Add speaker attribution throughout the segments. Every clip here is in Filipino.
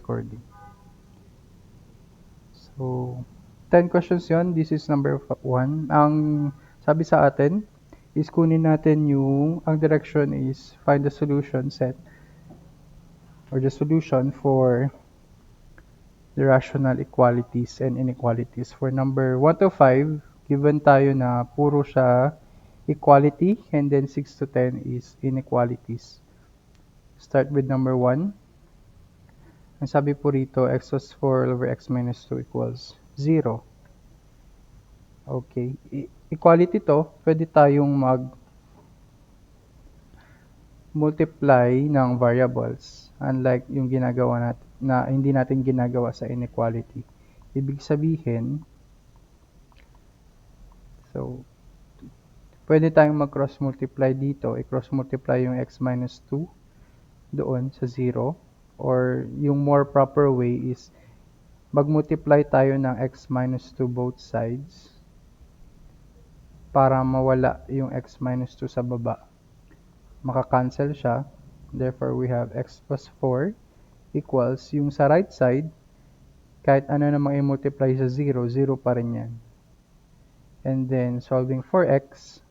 Speaker 1: recording. So, 10 questions yon. This is number 1. Ang sabi sa atin is kunin natin ang direction is find the solution set or the solution for the rational equalities and inequalities. For number 1 to 5, given tayo na puro siya equality and then 6 to 10 is inequalities. Start with number 1. Ang sabi po rito, x plus 4 over x minus 2 equals 0. Okay. Equality to, pwede tayong multiply ng variables. Unlike yung ginagawa natin, na hindi natin ginagawa sa inequality. Ibig sabihin, so, pwede tayong mag-cross multiply dito. I-cross multiply yung x minus 2 doon sa 0. Or yung more proper way is mag-multiply tayo ng x minus 2 both sides para mawala yung x minus 2 sa baba. Maka-cancel siya. Therefore, we have x plus 4 equals yung sa right side, kahit ano namang i-multiply sa 0, 0 pa rin yan. And then, solving for x,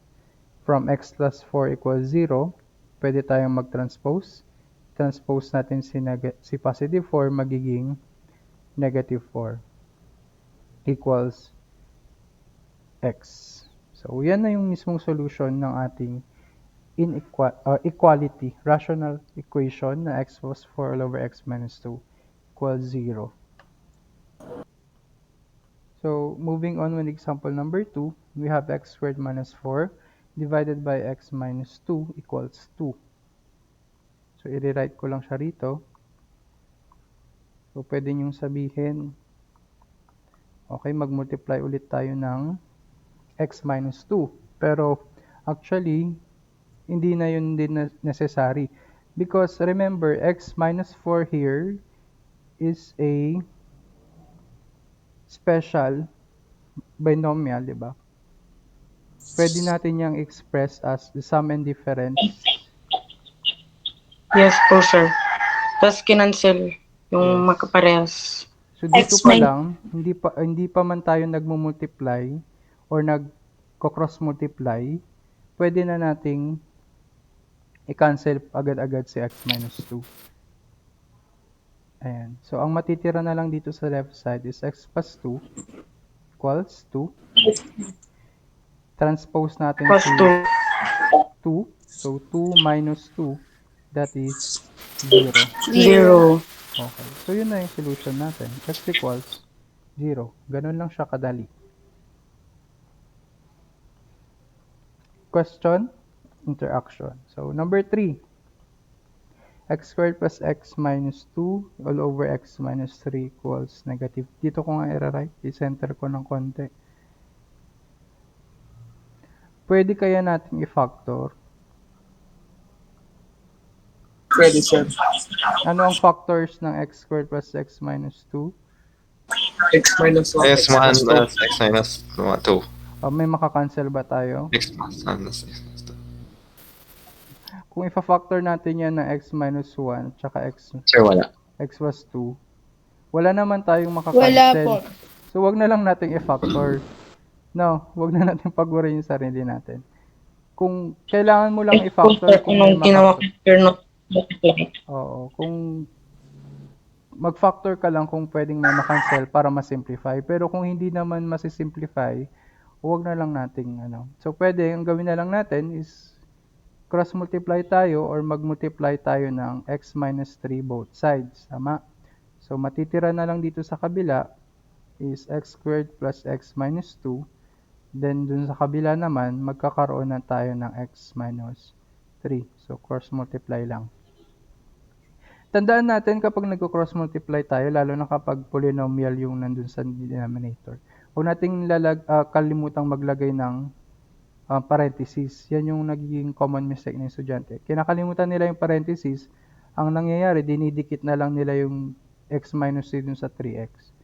Speaker 1: from x plus 4 equals 0, pwede tayong mag-transpose. Transpose natin si positive 4 magiging negative 4 equals x. So, yan na yung mismong solution ng ating equality, rational equation na x plus 4 all over x minus 2 equals 0. So, moving on with example number 2, we have x squared minus 4 divided by x minus 2 equals 2. So, i-rewrite ko lang siya rito. So, pwede niyong sabihin, okay, mag-multiply ulit tayo ng x minus 2. Pero, actually, hindi na yun din necessary. Because, remember, x minus 4 here is a special binomial, di ba? Pwede natin yung express as the sum and difference.
Speaker 2: Yes po, sir. Tapos kinancel yung makaparehas.
Speaker 1: So dito pa lang, hindi pa man tayo nagmo-multiply or nagko-cross multiply, pwede na nating i-cancel agad-agad si x minus 2. Ayan. So ang matitira na lang dito sa left side is x plus 2 equals 2. Transpose natin
Speaker 2: Plus
Speaker 1: si 2. So 2 minus 2, that is 0.
Speaker 2: 0.
Speaker 1: Okay. So yun na yung solution natin. X equals 0. Ganun lang siya kadali. Question, interaction. So number 3. X squared plus x minus 2 all over x minus 3 equals negative. Dito ko nga i-write. I-center ko ng konti. Pwede kaya natin i-factor?
Speaker 3: Pwede, sir.
Speaker 1: Ano ang factors ng x squared plus x minus 2?
Speaker 3: X minus 1,
Speaker 4: X minus x minus 2.
Speaker 1: May maka-cancel ba tayo?
Speaker 4: X minus x minus 2.
Speaker 1: Kung ifa-factor natin yan na x minus 1 tsaka x
Speaker 4: Wala.
Speaker 1: x plus 2, wala naman tayong
Speaker 5: Wala
Speaker 1: maka-cancel.
Speaker 5: po.
Speaker 1: So, wag na lang natin i-factor. No, wag na natin pag-worry yung sarili natin. Kung kailangan mo lang i-factor kung may Oo, kung mag-factor ka lang kung pwedeng may makancel para ma-simplify. Pero kung hindi naman masisimplify, huwag na lang nating So, pwede, ang gawin na lang natin is cross-multiply tayo or mag-multiply tayo ng x minus 3 both sides. Tama? So, matitira na lang dito sa kabila is x squared plus x minus 2. Then, dun sa kabila naman, magkakaroon na tayo ng x minus 3. So, cross-multiply lang. Tandaan natin kapag nagko-cross multiply tayo, lalo na kapag polynomial yung nandun sa denominator, huwag nating kalimutang maglagay ng parentheses. Yan yung nagiging common mistake ng estudyante. Kinakalimutan nila yung parentheses, ang nangyayari, dinidikit na lang nila yung x minus 3 dun sa 3x.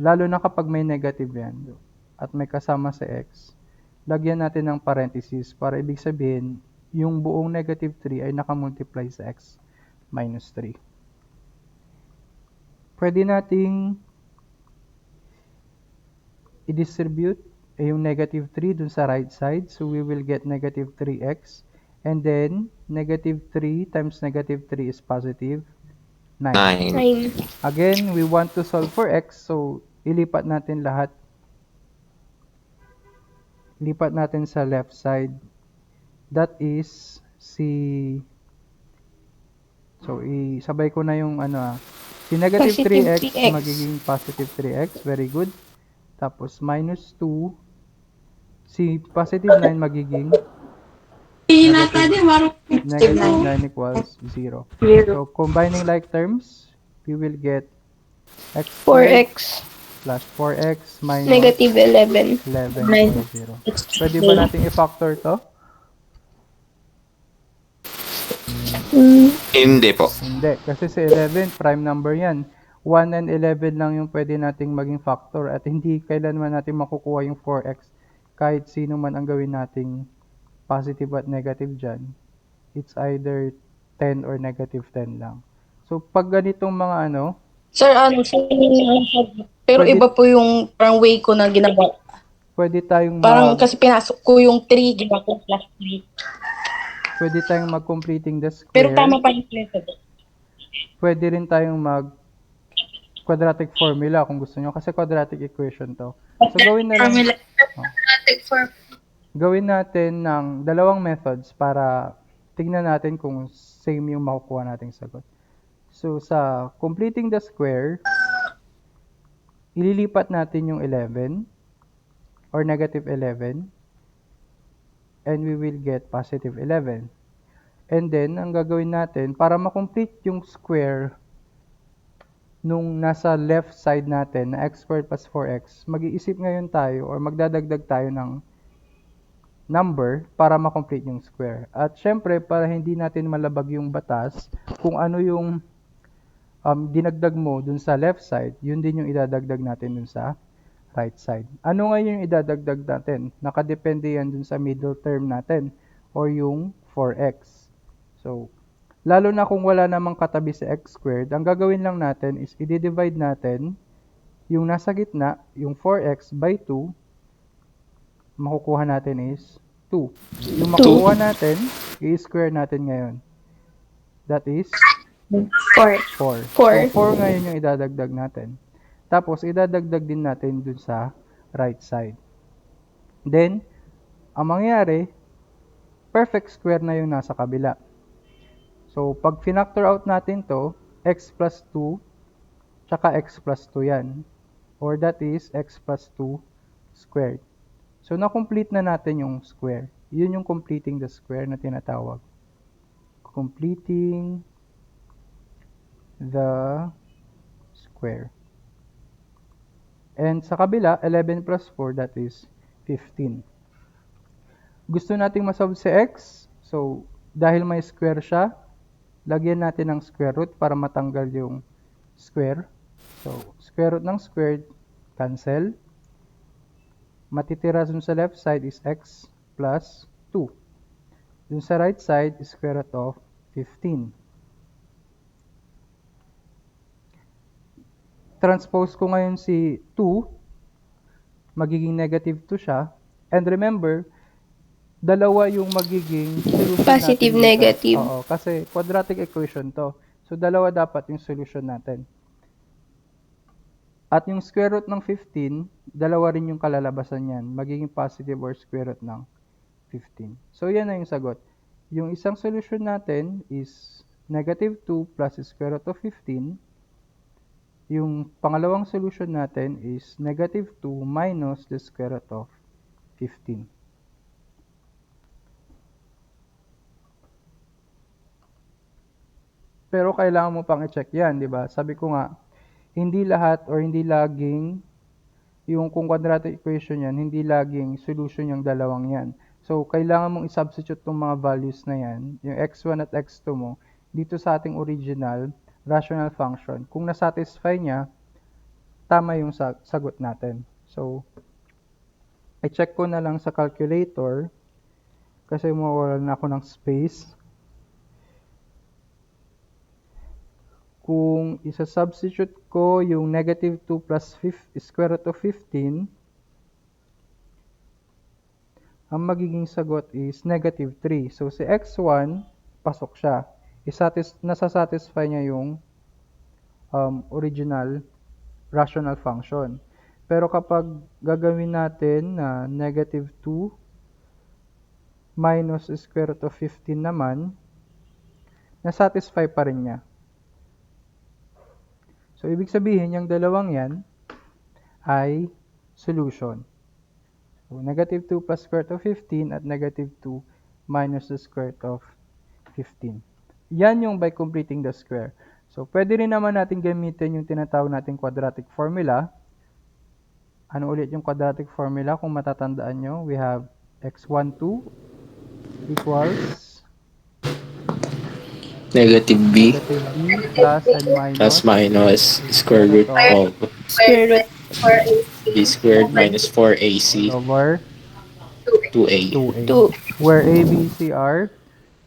Speaker 1: Lalo na kapag may negative yan at may kasama sa x, lagyan natin ng parentheses para ibig sabihin, yung buong negative 3 ay nakamultiply sa x minus 3. pwede nating i-distribute yung negative 3 dun sa right side. So we will get negative 3x. And then, negative 3 times negative 3 is positive 9.
Speaker 4: 9.
Speaker 5: 9.
Speaker 1: Again, we want to solve for x. So, ilipat natin lahat. Lipat natin sa left side. That is si... So, isabay ko na yung Si negative
Speaker 5: Positive
Speaker 1: 3x
Speaker 5: 3x.
Speaker 1: magiging positive 3x. Very good. Tapos, minus 2. Si positive 9 magiging negative 9 equals 0. So, combining like terms, we will get x squared
Speaker 5: 4x.
Speaker 1: plus 4x minus
Speaker 5: Negative 11.
Speaker 1: 11
Speaker 2: Nine.
Speaker 1: equals 0. Pwede ba natin i-factor to?
Speaker 4: Hindi po.
Speaker 1: Hindi. Kasi si 11, prime number yan. 1 and 11 lang yung pwede nating maging factor at hindi kailanman natin makukuha yung 4x kahit sino man ang gawin nating positive at negative dyan. It's either 10 or negative 10 lang. So, pag ganitong mga
Speaker 2: Sir, pero
Speaker 1: Pwede-
Speaker 2: iba po yung parang way ko na ginawa.
Speaker 1: pwede tayong
Speaker 2: Parang kasi pinasok ko yung 3, ginawa ko plus 3.
Speaker 1: pwede tayong mag-completing the square.
Speaker 2: Pero tama pa yung method.
Speaker 1: Pwede rin tayong mag quadratic formula kung gusto nyo kasi quadratic equation to. So gawin na lang, gawin natin ng dalawang methods para tingnan natin kung same yung makukuha nating sagot. So sa completing the square, ililipat natin yung 11 or negative 11 and we will get positive 11. And then, ang gagawin natin, para makomplete yung square nung nasa left side natin na x squared plus 4x, mag-iisip ngayon tayo or magdadagdag tayo ng number para makomplete yung square. At syempre, para hindi natin malabag yung batas, kung ano yung dinagdag mo dun sa left side, yun din yung idadagdag natin dun sa right side. Ano ngayon yung idadagdag natin? Nakadepende yan dun sa middle term natin or yung 4x. So, lalo na kung wala namang katabi sa x squared, ang gagawin lang natin is i-divide natin yung nasa gitna, yung 4x by 2, makukuha natin is 2. Yung makukuha natin, i-square natin ngayon. That is
Speaker 5: 4.
Speaker 1: 4.
Speaker 5: 4.
Speaker 1: So, 4 ngayon yung idadagdag natin. Tapos, idadagdag din natin dun sa right side. Then, ang mangyayari, perfect square na yung nasa kabila. So, pag finactor out natin to, x plus 2, tsaka x plus 2 yan. Or that is x plus 2 squared. So, na-complete na natin yung square. Yun yung completing the square na tinatawag. Completing the square. And sa kabila, 11 plus 4, that is 15. Gusto nating masolve si x. So, dahil may square siya, lagyan natin ng square root para matanggal yung square. So, square root ng squared, cancel. Matitira dun sa left side is x plus 2. Dun sa right side is square root of 15. Transpose ko ngayon si 2, magiging negative 2 siya. And remember, dalawa yung magiging solution
Speaker 5: Positive,
Speaker 1: natin dito.
Speaker 5: negative.
Speaker 1: Oo, kasi quadratic equation to. So, dalawa dapat yung solution natin. At yung square root ng 15, dalawa rin yung kalalabasan yan. Magiging positive or square root ng 15. So, yan na yung sagot. Yung isang solution natin is negative 2 plus square root of 15. Yung pangalawang solution natin is negative 2 minus the square root of 15. Pero kailangan mo pang i-check yan, di ba? Sabi ko nga, hindi lahat or hindi laging yung kung quadratic equation yan, hindi laging solution yung dalawang yan. So, kailangan mong i-substitute tong mga values na yan, yung x1 at x2 mo, dito sa ating original rational function. Kung na-satisfy niya, tama yung sagot natin. So, i-check ko na lang sa calculator kasi mawawalan na ako ng space. kung isa-substitute ko yung negative 2 plus square root of 15, ang magiging sagot is negative 3. So, si x1, pasok siya. Nasa-satisfy niya yung original rational function. Pero kapag gagawin natin na negative 2 minus square root of 15 naman, na-satisfy pa rin niya. So, ibig sabihin, yung dalawang yan ay solution. So, negative 2 plus square root of 15 at negative 2 minus the square root of 15. Yan yung by completing the square. So, pwede rin naman natin gamitin yung tinatawag nating quadratic formula. Ano ulit yung quadratic formula? Kung matatandaan nyo, we have x12 equals
Speaker 6: Negative b
Speaker 1: negative b plus and
Speaker 6: plus
Speaker 1: minus
Speaker 6: minus square root of
Speaker 5: Square root
Speaker 6: b squared minus 4ac
Speaker 1: over
Speaker 6: 2a.
Speaker 1: 2a,
Speaker 5: 2.
Speaker 1: where a, b, c are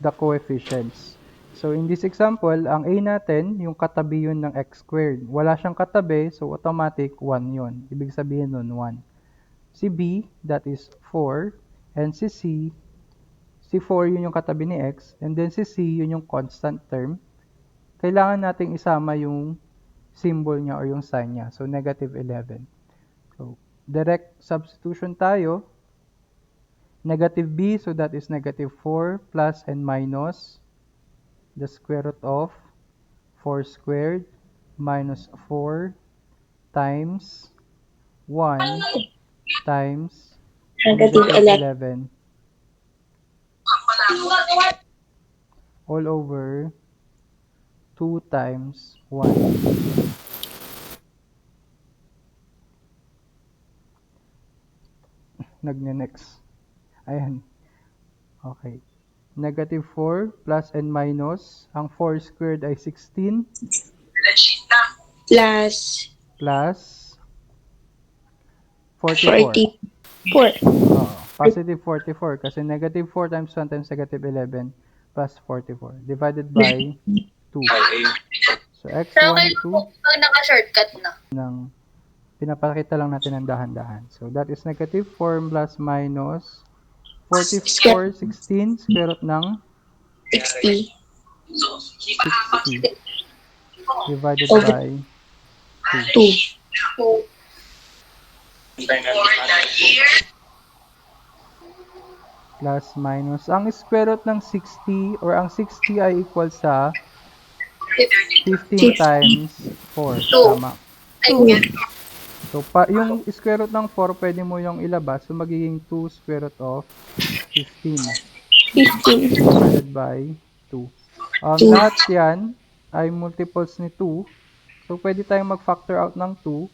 Speaker 1: the coefficients. So, in this example, ang a natin, yung katabi yun ng x squared. Wala siyang katabi, so automatic 1 yun. Ibig sabihin nun 1. Si b, that is 4. And si c, si 4 yun yung katabi ni x. And then si c, yun yung constant term. Kailangan nating isama yung symbol niya or yung sign niya. So, negative 11. So, direct substitution tayo. Negative b, so that is negative 4 plus and minus the square root of 4 squared minus 4 times 1 times
Speaker 5: Negative
Speaker 1: 11
Speaker 5: 11.
Speaker 1: all over 2 times 1. Next. Ayan. Okay. Negative 4 plus and minus. Ang 4 squared ay 16
Speaker 5: Plus
Speaker 1: plus 44.
Speaker 5: 44.
Speaker 1: Positive 44 kasi negative 4 times 1 times negative 11 plus 44 divided by 2. So, x12
Speaker 7: Pag naka-shortcut na.
Speaker 1: ng pinapakita lang natin ng dahan-dahan. So, that is negative 4 plus minus 44, 16, square root ng
Speaker 5: 60.
Speaker 1: 60 divided by
Speaker 5: 2.
Speaker 1: plus minus. Ang square root ng 60 or ang 60 ay equal sa 15 times 4. Tama. So, yung square root ng 4, pwede mo yung ilabas. So, magiging 2 square root of 15
Speaker 5: 15.
Speaker 1: divided by 2. Lahat yan ay multiples ni 2. So, pwede tayong mag-factor out ng 2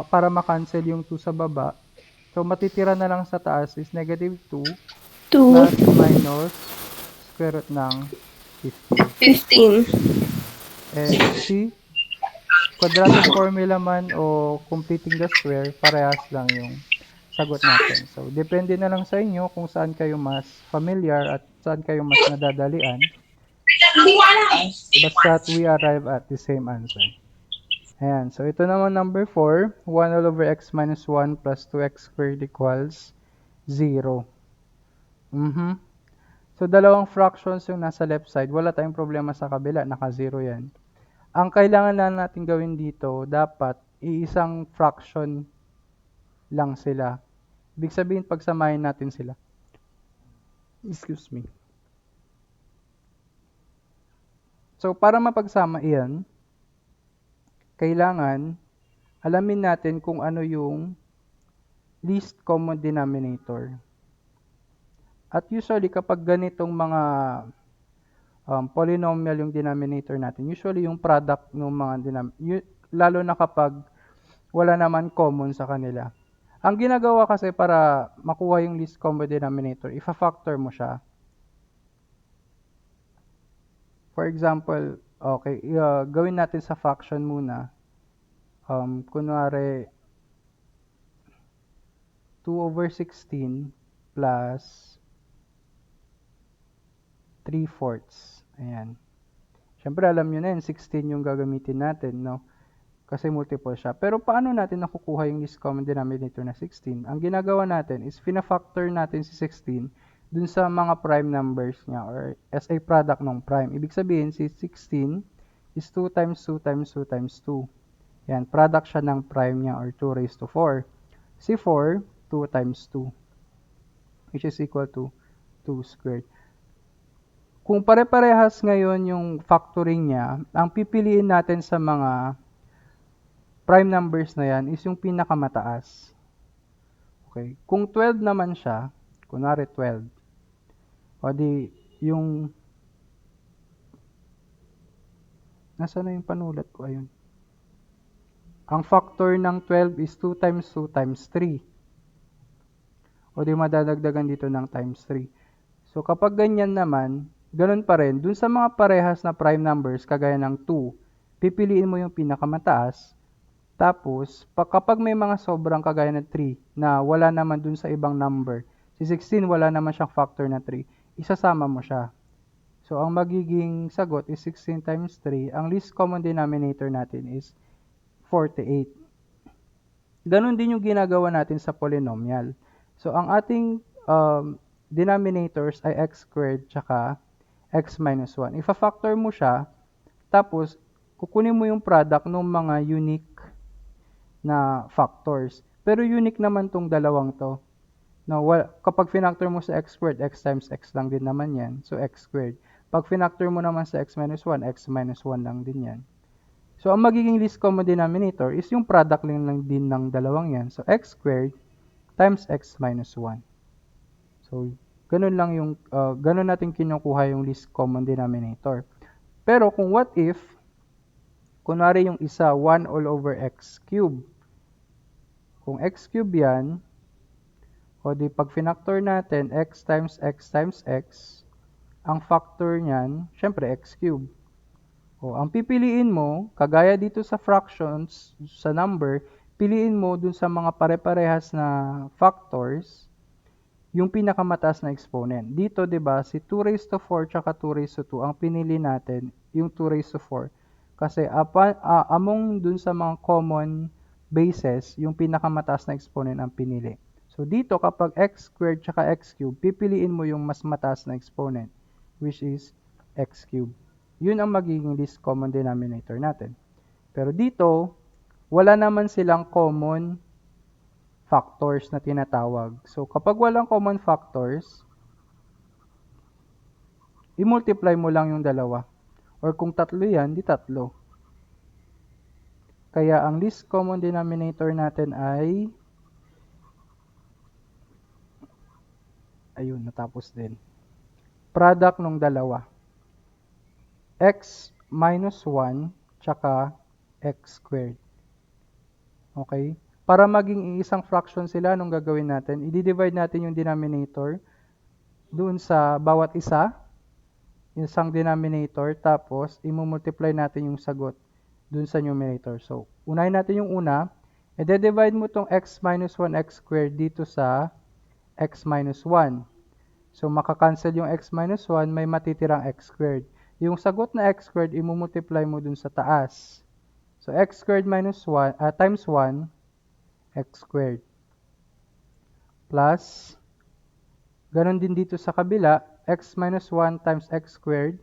Speaker 1: para ma-cancel yung 2 sa baba. So, matitira na lang sa taas is negative 2 plus
Speaker 5: 2.
Speaker 1: minus square root ng 15.
Speaker 5: 15.
Speaker 1: And see, quadratic formula man o completing the square, parehas lang yung sagot natin. So, depende na lang sa inyo kung saan kayo mas familiar at saan kayo mas nadadalian. Basta't we arrive at the same answer. Ayan. So, ito naman number 4. 1 all over x minus 1 plus 2x squared equals 0. So, dalawang fractions yung nasa left side. Wala tayong problema sa kabila. Naka-0 yan. Ang kailangan lang natin gawin dito, dapat iisang fraction lang sila. Ibig sabihin, pagsamahin natin sila. Excuse me. So, para mapagsama iyan, kailangan alamin natin kung ano yung least common denominator. At usually, kapag ganitong mga polynomial yung denominator natin, usually yung product ng mga lalo na kapag wala naman common sa kanila. Ang ginagawa kasi para makuha yung least common denominator, ifa-factor mo siya. For example, okay, gawin natin sa fraction muna. Kunwari, 2 over 16 plus 3/4. Ayan. Siyempre, alam nyo na yun, 16 yung gagamitin natin, no? Kasi multiple siya. Pero paano natin nakukuha yung least common denominator na 16? Ang ginagawa natin is fina-factor natin si 16 dun sa mga prime numbers niya or as a product ng prime. Ibig sabihin, si 16 is 2 times 2 times 2 times 2. Yan, product siya ng prime niya or 2 raised to 4. Si 4, 2 times 2, which is equal to 2 squared. Kung pare-parehas ngayon yung factoring niya, ang pipiliin natin sa mga prime numbers na yan is yung pinakamataas. Okay? Kung 12 naman siya, kunwari 12, o di yung nasaan na yung panulat ko? Ayun. Ang factor ng 12 is 2 times 2 times 3. O di madadagdagan dito ng times 3. So kapag ganyan naman, ganun pa rin, dun sa mga parehas na prime numbers, kagaya ng 2, pipiliin mo yung pinakamataas. Tapos, kapag may mga sobrang kagaya ng 3 na wala naman dun sa ibang number, si 16 wala naman siyang factor na 3, isasama mo siya. So, ang magiging sagot is 16 times 3. Ang least common denominator natin is 48. Ganon din yung ginagawa natin sa polynomial. So, ang ating denominators ay x squared tsaka x minus 1. Ifa-factor mo siya, tapos kukunin mo yung product ng mga unique na factors. Pero unique naman tong dalawang to. No, kapag finactor mo sa x squared, x times x lang din naman yan. So, x squared. Pag finactor mo naman sa x minus 1, x minus 1 lang din yan. So, ang magiging least common denominator is yung product lang din ng dalawang yan. So, x squared times x minus 1. So, ganun lang yung, ganun natin kinukuha yung least common denominator. Pero kung what if, kunwari yung isa, 1 all over x cube. Kung x cube yan, o di pag finactor natin, x times x times x, ang factor niyan, syempre x cube. O, ang pipiliin mo, kagaya dito sa fractions, sa number, piliin mo dun sa mga pare-parehas na factors, yung pinakamataas na exponent. Dito, 'di ba, si 2 raised to 4 tsaka 2 raised to 2, ang pinili natin yung 2 raised to 4. Kasi among dun sa mga common bases, yung pinakamataas na exponent ang pinili. So dito kapag x squared tsaka x cubed, pipiliin mo yung mas mataas na exponent, which is x cubed. Yun ang magiging least common denominator natin. Pero dito, wala naman silang common factors na tinatawag. So, kapag walang common factors, i-multiply mo lang yung dalawa. Or kung tatlo yan, di tatlo. Kaya, ang least common denominator natin ay ayun, natapos din. Product ng dalawa. X minus 1 tsaka x squared. Okay? Para maging isang fraction sila, anong gagawin natin? I-divide natin yung denominator doon sa bawat isa, yung isang denominator, tapos i-multiply natin yung sagot doon sa numerator. So, unahin natin yung una, i-divide mo tong x minus 1 x squared dito sa x minus 1. So, makakancel yung x minus 1, may matitirang x squared. Yung sagot na x squared, i-multiply mo dun sa taas. So, x squared minus 1, times 1, x squared. Plus, ganun din dito sa kabila, x minus 1 times x squared.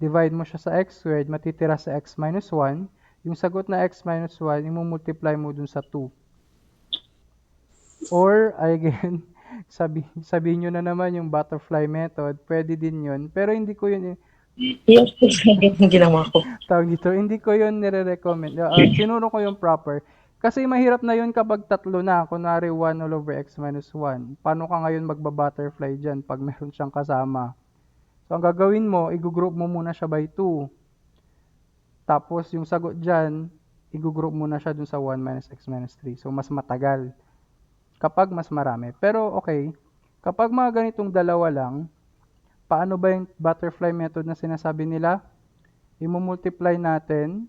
Speaker 1: Divide mo siya sa x squared, matitira sa x minus 1. Yung sagot na x minus 1, i-multiply mo dun sa 2. Or, again, sabihin nyo na naman yung butterfly method, pwede din yun. Pero hindi ko yun,
Speaker 2: Yes, yung ginawa ko.
Speaker 1: tawag dito, hindi ko yun nire-recommend. Sinuro ko yung proper. Kasi mahirap na yun kapag tatlo na. Kunwari 1 all over x minus 1. Paano ka ngayon magba-butterfly dyan pag meron siyang kasama? So, ang gagawin mo, i-group mo muna siya by 2. Tapos, yung sagot dyan, i-group muna siya dun sa 1 minus x minus 3. So, mas matagal kapag mas marami. Pero, okay, kapag mga ganitong dalawa lang, paano ba yung butterfly method na sinasabi nila? I-multiply natin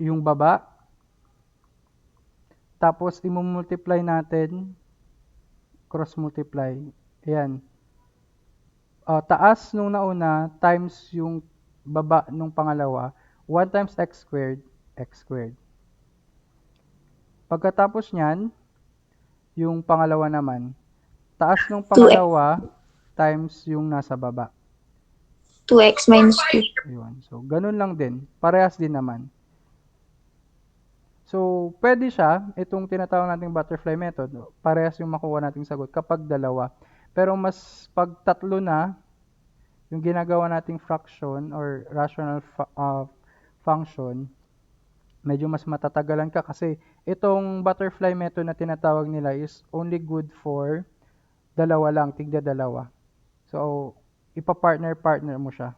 Speaker 1: yung baba. Tapos, i-multiply natin, cross-multiply. Ayan. taas nung nauna times yung baba nung pangalawa, 1 times x squared, x squared. Pagkatapos niyan, yung pangalawa naman, taas nung
Speaker 5: 2x.
Speaker 1: pangalawa times yung nasa baba.
Speaker 5: 2x minus 2.
Speaker 1: Ayun. So, ganun lang din. Parehas din naman. So, pwede siya, itong tinatawag nating butterfly method, parehas yung makuha nating sagot kapag dalawa. Pero mas pag tatlo na, yung ginagawa nating fraction or rational function, medyo mas matatagalan ka kasi itong butterfly method na tinatawag nila is only good for dalawa lang, tigda dalawa. So, ipa-partner mo siya.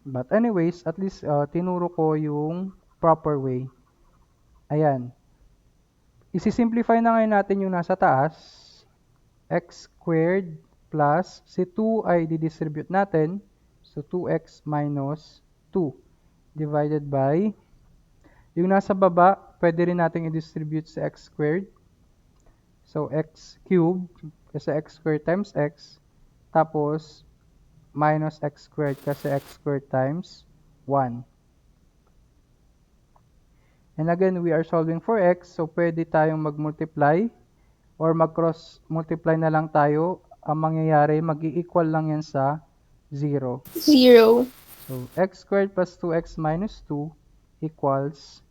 Speaker 1: But anyways, at least tinuro ko yung proper way. Ayan. Isi-simplify na ngayon natin yung nasa taas. X squared plus, si 2 ay didistribute natin. So, 2x minus 2 divided by, yung nasa baba, pwede rin natin i-distribute sa x squared. So, x cubed kasi x squared times x. Tapos, minus x squared kasi x squared times 1. And again, we are solving for x. So, pwede tayong mag-multiply or mag-cross multiply na lang tayo. Ang mangyayari, mag-i-equal lang yan sa 0.
Speaker 5: 0.
Speaker 1: So, x squared plus 2x minus 2 equals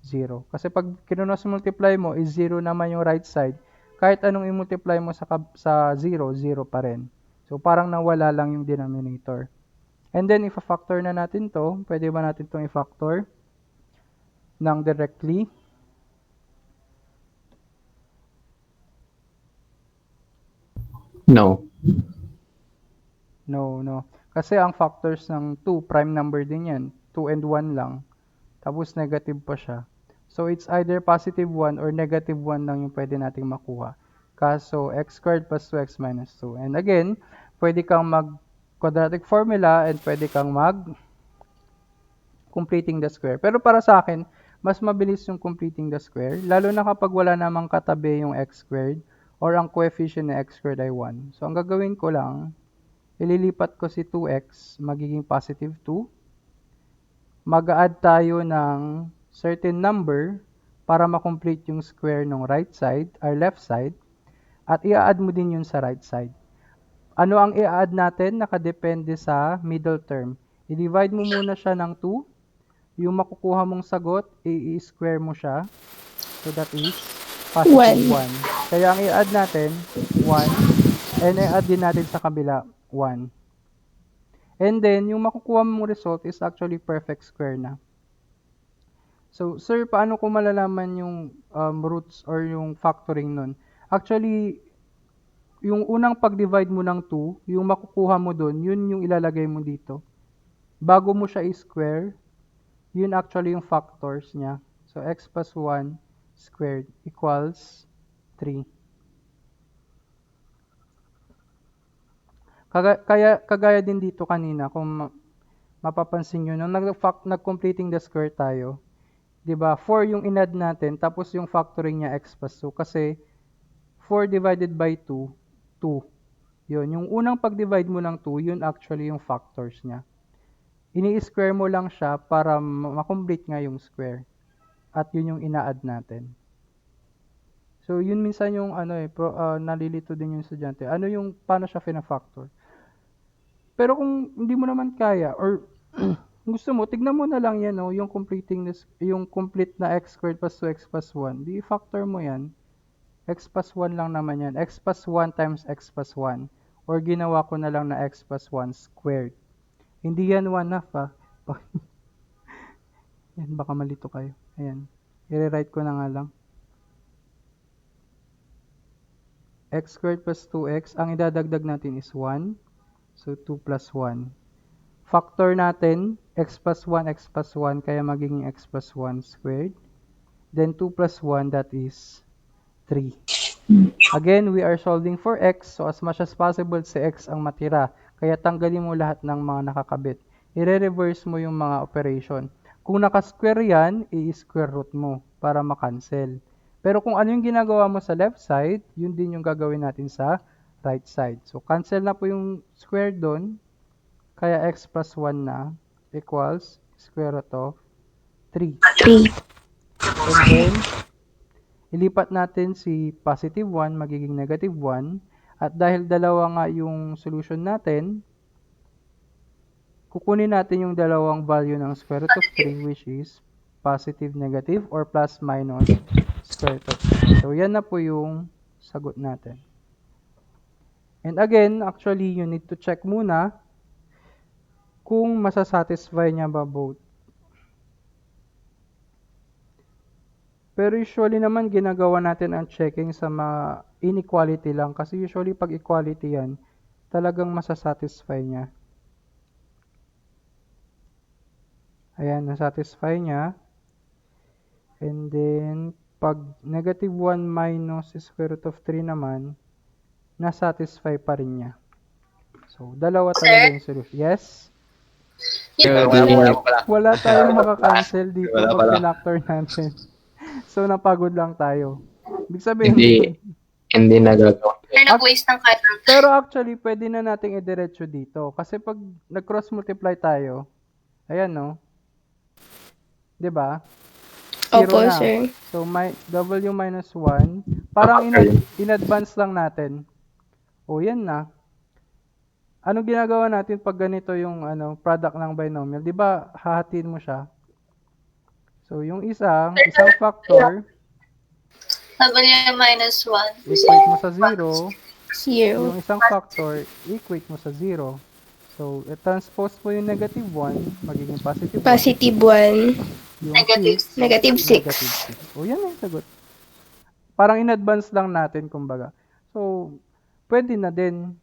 Speaker 1: 0. Kasi pag kinunos multiply mo, is 0 naman yung right side. Kahit anong i-multiply mo sa 0, 0 pa rin. So, parang nawala lang yung denominator. And then, if a-factor na natin to, pwede ba natin itong i-factor ng directly?
Speaker 6: No.
Speaker 1: No. Kasi ang factors ng 2, prime number din yan. 2 and 1 lang. Tapos negative pa siya. So, it's either positive 1 or negative 1 lang yung pwede nating makuha. Kaso, x squared plus 2x minus 2. And again, pwede kang mag-quadratic formula and pwede kang completing the square. Pero para sa akin, mas mabilis yung completing the square. Lalo na kapag wala namang katabi yung x squared or ang coefficient ng x squared ay 1. So, ang gagawin ko lang, ililipat ko si 2x, magiging positive 2. Mag-add tayo ng certain number para makomplete yung square ng right side or left side. At i-add mo din yun sa right side. Ano ang i-add natin? Nakadepende sa middle term. I-divide mo muna siya ng 2. Yung makukuha mong sagot, i-square mo siya. So that is positive 1. Kaya ang i-add natin, 1. And i-add din natin sa kabila, 1. And then, yung makukuha mong result is actually perfect square na. So, sir, paano ko malalaman yung roots or yung factoring nun? Actually, yung unang pag-divide mo ng 2, yung makukuha mo dun, yun yung ilalagay mo dito. Bago mo siya i-square, yun actually yung factors niya. So, x plus 1 squared equals 3. Kagaya din dito kanina, kung mapapansin nyo, nung nag-completing the square tayo, diba, 4 yung in-add natin, tapos yung factoring niya x plus 2, kasi 4 divided by 2, 2. Yun, yung unang pag-divide mo ng 2, yun actually yung factors niya. Ini-square mo lang siya para makomplete nga yung square. At yun yung ina-add natin. So, yun minsan yung nalilito din yung estudyante. Ano yung, paano siya fina-factor? Pero kung hindi mo naman kaya, or gusto mo, tignan mo na lang yan, yung completing this, yung complete na x squared plus 2x plus 1. Di factor mo yan. X plus 1 lang naman yan. X plus 1 times x plus 1. Or ginawa ko na lang na x plus 1 squared. Hindi yan 1 half, ha. Yan, baka malito kayo. Ayan. I-rewrite ko na nga lang. X squared plus 2x. Ang idadagdag natin is 1. So, 2 plus 1. Factor natin, x plus 1, x plus 1. Kaya magiging x plus 1 squared. Then, 2 plus 1, that is 3. Again, we are solving for x. So, as much as possible, si x ang matira. Kaya tanggalin mo lahat ng mga nakakabit. I-reverse mo yung mga operation. Kung naka-square yan, i-square root mo para makancel. Pero kung ano yung ginagawa mo sa left side, yun din yung gagawin natin sa right side. So, cancel na po yung square doon. Kaya x plus 1 na equals square root of 3.
Speaker 5: 3.
Speaker 1: And then, ilipat natin si positive 1 magiging negative 1. At dahil dalawa nga yung solution natin, kukunin natin yung dalawang value ng square root of 3 which is positive, negative, or plus, minus square root of 3. So, yan na po yung sagot natin. And again, actually, you need to check muna kung masasatisfy niya ba both. Pero usually naman, ginagawa natin ang checking sa mga inequality lang. Kasi usually, pag equality yan, talagang masasatisfy niya. Ayan, nasatisfy niya. And then, pag negative 1 minus square root of 3 naman, nasatisfy pa rin niya. So, dalawa talaga yung solution. Yes? Wala tayong makakancel dito
Speaker 4: Wala
Speaker 1: pag
Speaker 4: pala.
Speaker 1: pinactor natin. So, napagod lang tayo. Ibig sabihin,
Speaker 6: Hindi nagagawa.
Speaker 5: Nag-waste ng kailan.
Speaker 1: pero actually, pwede na nating idiretso dito. Kasi pag nag-cross multiply tayo, ayan no, 'di ba?
Speaker 5: Opo,
Speaker 1: na.
Speaker 5: sir.
Speaker 1: So, W minus 1, parang in-advance lang natin. O, yan na. Anong ginagawa natin pag ganito yung product ng binomial? Di ba, hahatiin mo siya? So, yung isang factor,
Speaker 5: W minus 1.
Speaker 1: equate mo sa 0.
Speaker 5: 0.
Speaker 1: Yung isang factor, equate mo sa 0. So, i-transpose mo yung negative 1, magiging positive 1.
Speaker 5: Positive 1.
Speaker 1: Yung
Speaker 5: Negative
Speaker 1: 6,
Speaker 5: 6.
Speaker 1: negative 6. O, yan na yung sagot. Parang in advance lang natin, kumbaga. So, pwede na din.